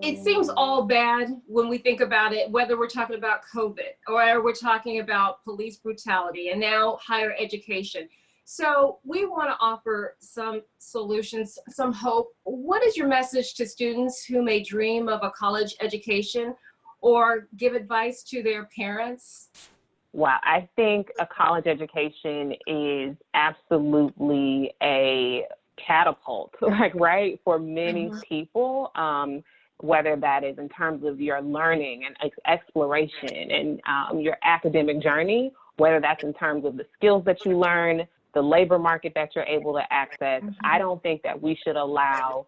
it seems all bad when we think about it, whether we're talking about COVID or we're talking about police brutality and now higher education. So we want to offer some solutions, some hope. What is your message to students who may dream of a college education or give advice to their parents? Wow, I think a college education is absolutely a catapult, right, for many people, whether that is in terms of your learning and exploration and your academic journey, whether that's in terms of the skills that you learn, the labor market that you're able to access. I don't think that we should allow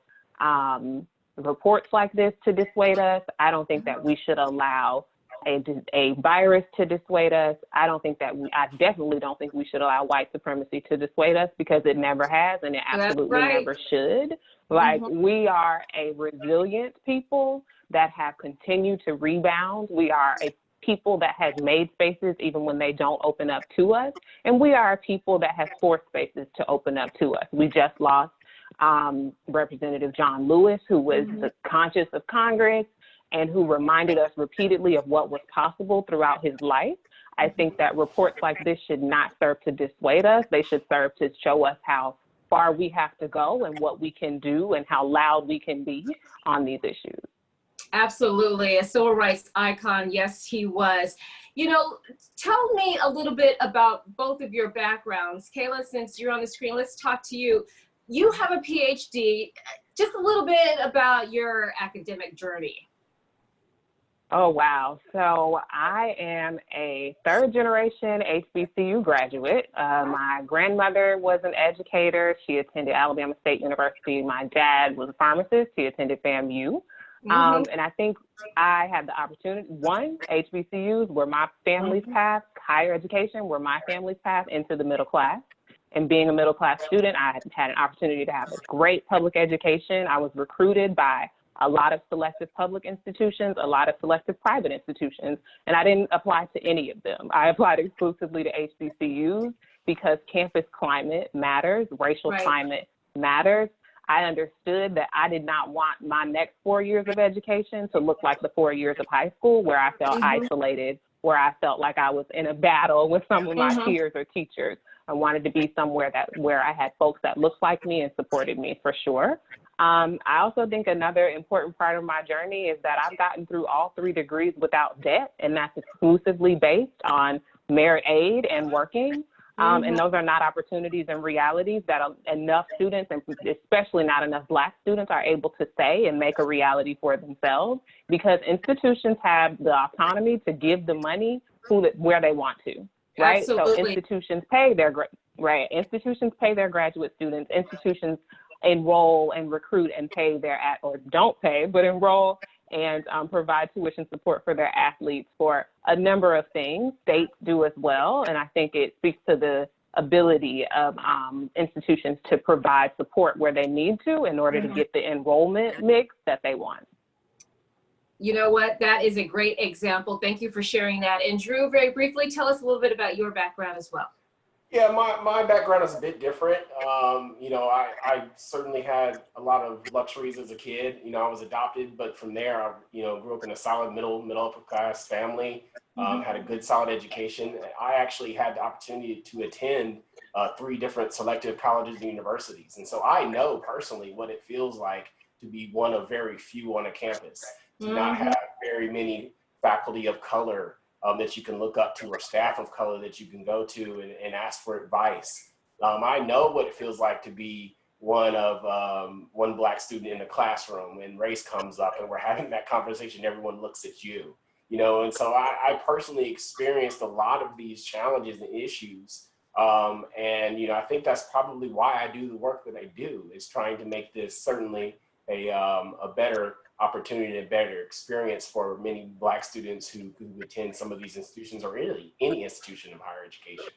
reports like this to dissuade us. I don't think that we should allow a virus to dissuade us. I definitely don't think we should allow white supremacy to dissuade us, because it never has, and it absolutely never should. Like, we are a resilient people that have continued to rebound. We are a people that has made spaces even when they don't open up to us. And we are a people that has forced spaces to open up to us. We just lost Representative John Lewis, who was the conscience of Congress and who reminded us repeatedly of what was possible throughout his life. I think that reports like this should not serve to dissuade us. They should serve to show us how far we have to go and what we can do and how loud we can be on these issues. Absolutely, a civil rights icon, yes, he was. You know, tell me a little bit about both of your backgrounds. Kayla, since you're on the screen, let's talk to you. You have a PhD. Just a little bit about your academic journey. Oh, wow. So I am a third generation HBCU graduate. My grandmother was an educator. She attended Alabama State University. My dad was a pharmacist. He attended FAMU. And I think I had the opportunity, HBCUs were my family's path, higher education were my family's path into the middle class. And being a middle class student, I had an opportunity to have a great public education. I was recruited by a lot of selective public institutions, a lot of selective private institutions, and I didn't apply to any of them. I applied exclusively to HBCUs because campus climate matters, racial climate matters. I understood that I did not want my next 4 years of education to look like the 4 years of high school, where I felt isolated, where I felt like I was in a battle with some of my peers or teachers. I wanted to be somewhere where I had folks that looked like me and supported me, for sure. I also think another important part of my journey is that I've gotten through all 3 degrees without debt, and that's exclusively based on merit aid and working. And those are not opportunities and realities that enough students, and especially not enough Black students, are able to say and make a reality for themselves, because institutions have the autonomy to give the money where they want to, right? Absolutely. So institutions pay their institutions pay their graduate students. Institutions enroll and recruit and pay or don't pay, but enroll and provide tuition support for their athletes for a number of things. States do as well, and I think it speaks to the ability of institutions to provide support where they need to in order to get the enrollment mix that they want. You know what? That is a great example. Thank you for sharing that. And Drew, very briefly, tell us a little bit about your background as well. Yeah, my background is a bit different. You know, I certainly had a lot of luxuries as a kid. You know, I was adopted, but from there, I, grew up in a solid middle upper class family, had a good solid education. I actually had the opportunity to attend 3 different selective colleges and universities. And so I know personally what it feels like to be one of very few on a campus, to not have very many faculty of color that you can look up to, or staff of color that you can go to and ask for advice. I know what it feels like to be one Black student in the classroom and race comes up and we're having that conversation, everyone looks at you, and so I personally experienced a lot of these challenges and issues. And I think that's probably why I do the work that I do, is trying to make this certainly a better opportunity and a better experience for many Black students who attend some of these institutions, or really any institution of higher education.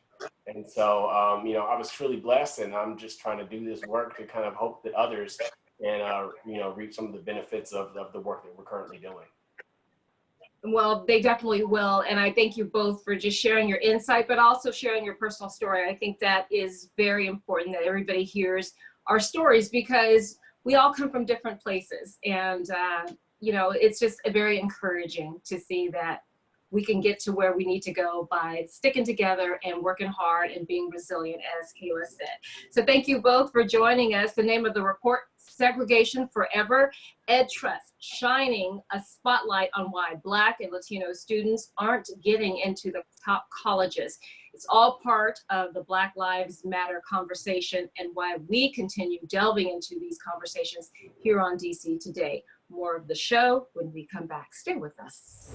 And so, I was truly blessed, and I'm just trying to do this work to kind of hope that others can, reap some of the benefits of the work that we're currently doing. Well, they definitely will. And I thank you both for just sharing your insight, but also sharing your personal story. I think that is very important, that everybody hears our stories, because we all come from different places, and you know, it's just very encouraging to see that we can get to where we need to go by sticking together and working hard and being resilient, as Kayla said. So thank you both for joining us. The name of the report, Segregation Forever, Ed Trust, shining a spotlight on why Black and Latino students aren't getting into the top colleges. It's all part of the Black Lives Matter conversation and why we continue delving into these conversations here on DC Today. More of the show when we come back. Stay with us.